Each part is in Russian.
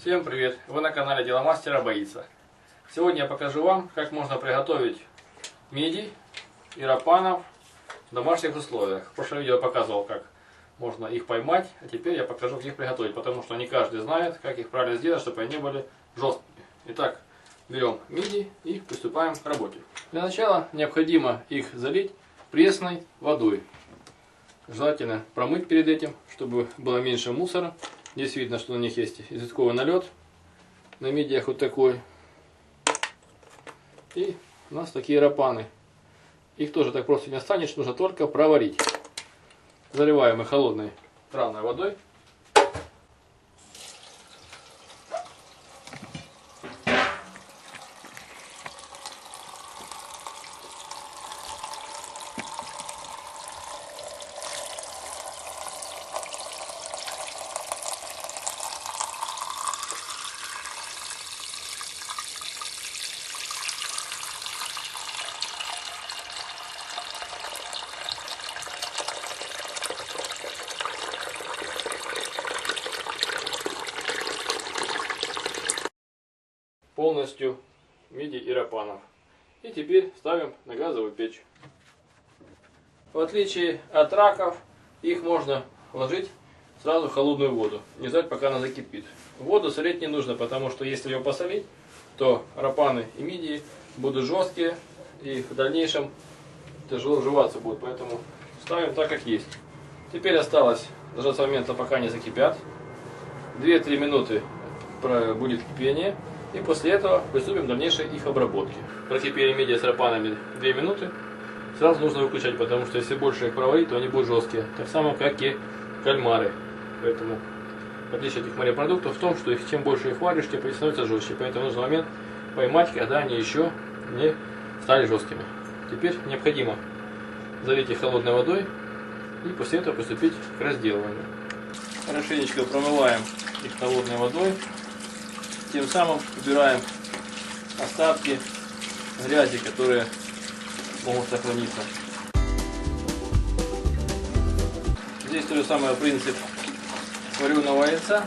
Всем привет! Вы на канале Дело Мастера Боится. Сегодня я покажу вам, как можно приготовить мидий и рапанов в домашних условиях. В прошлом видео я показывал, как можно их поймать, а теперь я покажу, как их приготовить, потому что не каждый знает, как их правильно сделать, чтобы они не были жесткими. Итак, берем мидий и приступаем к работе. Для начала необходимо их залить пресной водой. Желательно промыть перед этим, чтобы было меньше мусора. Здесь видно, что на них есть известковый налет. На мидиях вот такой. И у нас такие рапаны. Их тоже так просто не останешь, нужно только проварить. Заливаем их холодной кранной водой. Полностью мидий и рапанов. И теперь ставим на газовую печь. В отличие от раков, их можно вложить сразу в холодную воду, не ждать, пока она закипит. Воду солить не нужно, потому что если ее посолить, то рапаны и мидии будут жесткие и в дальнейшем тяжело жеваться будет, поэтому ставим так, как есть. Теперь осталось дождаться момента, пока они закипят. 2-3 минуты будет кипение. И после этого приступим к дальнейшей их обработке. Прокипели мидии с рапанами 2 минуты. Сразу нужно выключать, потому что если больше их проварить, то они будут жесткие. Так само, как и кальмары. Поэтому отличие этих морепродуктов в том, что чем больше их варишь, тем они становятся жестче. Поэтому нужно момент поймать, когда они еще не стали жесткими. Теперь необходимо залить их холодной водой и после этого приступить к разделыванию. Хорошенечко промываем их холодной водой. Тем самым убираем остатки грязи, которые могут сохраниться. Здесь то же самое принцип вареного яйца.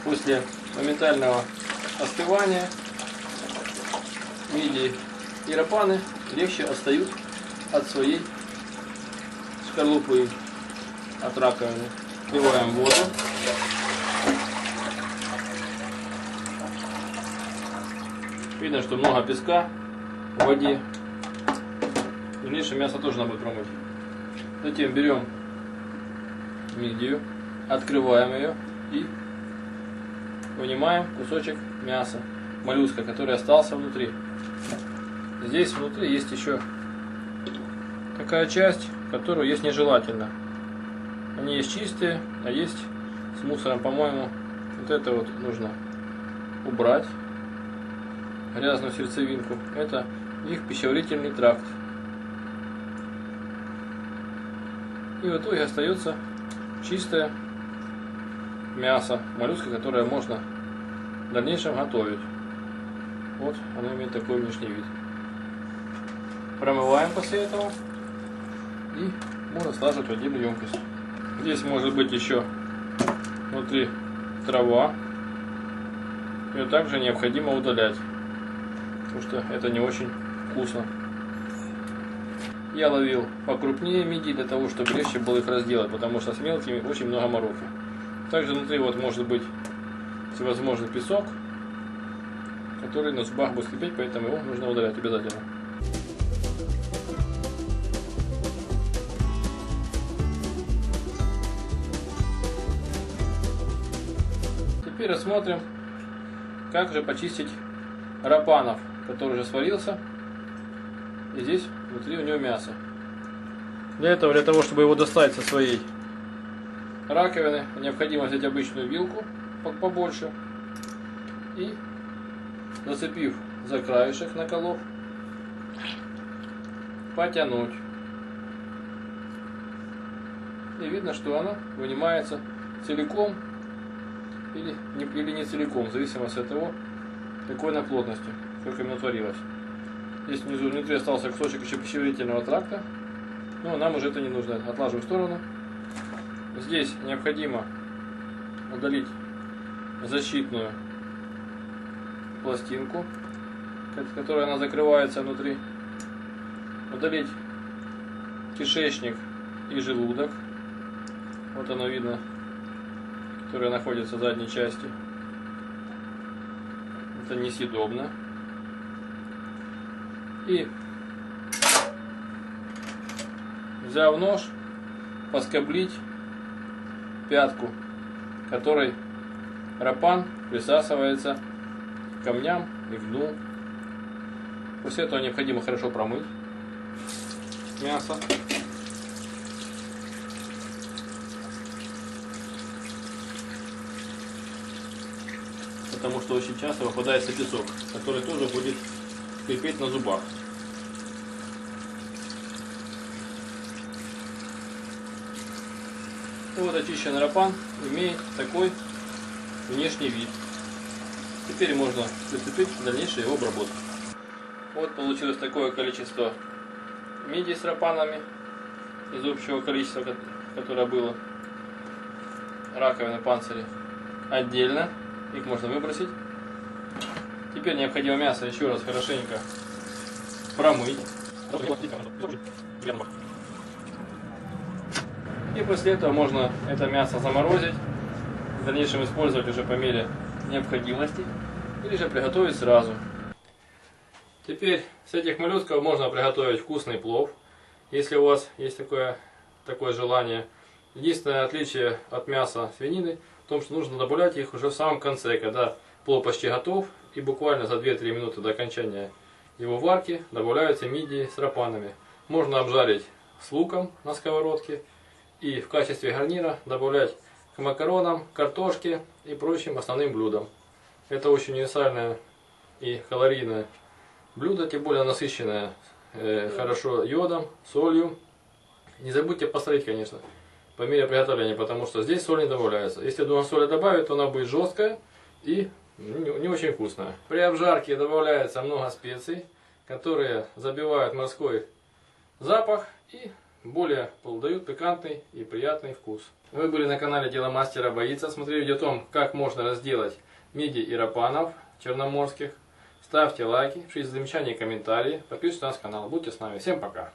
После моментального остывания мидии и рапаны легче отстают от своей скорлупы, от раковины. Вливаем воду. Видно, что много песка в воде. Дальнейшее мясо тоже надо будет промыть. Затем берем мидию, открываем ее и вынимаем кусочек мяса, моллюска, который остался внутри. Здесь внутри есть еще такая часть, которую есть нежелательно. Они есть чистые, а есть с мусором, по-моему. Вот это вот нужно убрать. Грязную сердцевинку. Это их пищеварительный тракт. И в итоге остается чистое мясо моллюска, которое можно в дальнейшем готовить. Вот оно имеет такой внешний вид. Промываем после этого и можно сложить в отдельную емкость. Здесь может быть еще внутри трава. Ее также необходимо удалять, потому что это не очень вкусно. Я ловил покрупнее мидии для того, чтобы легче было их разделать, потому что с мелкими очень много мороки. Также внутри вот может быть всевозможный песок, который на зубах будет скрипеть, поэтому его нужно удалять обязательно. Теперь рассмотрим, как же почистить рапанов, который уже сварился, и здесь внутри у него мясо. Для того, чтобы его достать со своей раковины, необходимо взять обычную вилку побольше и, зацепив за краешек наколов, потянуть. И видно, что оно вынимается целиком или не целиком, в зависимости от того, какой на плотности, сколько именно творилось. Здесь внутри остался кусочек еще пищеварительного тракта, но нам уже это не нужно. Отлаживаю в сторону. Здесь необходимо удалить защитную пластинку, которой она закрывается внутри. Удалить кишечник и желудок. Вот оно видно, которое находится в задней части. Это несъедобно. И взяв нож, поскоблить пятку, которой рапан присасывается к камням и к дну. После этого необходимо хорошо промыть мясо. Потому что очень часто попадается песок, который тоже будет скрипеть на зубах. И вот очищенный рапан имеет такой внешний вид. Теперь можно приступить к дальнейшей его обработке. Вот получилось такое количество мидий с рапанами из общего количества, которое было. Раковины, панцири отдельно, их можно выбросить. Теперь необходимо мясо еще раз хорошенько промыть. И после этого можно это мясо заморозить, в дальнейшем использовать уже по мере необходимости, или же приготовить сразу. Теперь с этих моллюсков можно приготовить вкусный плов, если у вас есть такое желание. Единственное отличие от мяса свинины в том, что нужно добавлять их уже в самом конце, когда плов почти готов, и буквально за 2-3 минуты до окончания его варки добавляются мидии с рапанами. Можно обжарить с луком на сковородке и в качестве гарнира добавлять к макаронам, картошке и прочим основным блюдам. Это очень универсальное и калорийное блюдо, тем более насыщенное хорошо йодом, солью. Не забудьте посолить, конечно, по мере приготовления, потому что здесь соль не добавляется. Если соли добавить, то она будет жесткая и не очень вкусная. При обжарке добавляется много специй, которые забивают морской запах и более дают пикантный и приятный вкус. Вы были на канале Дело Мастера Боится. Смотрели видео о том, как можно разделать мидий и рапанов черноморских. Ставьте лайки, пишите замечания и комментарии. Подписывайтесь на наш канал. Будьте с нами. Всем пока!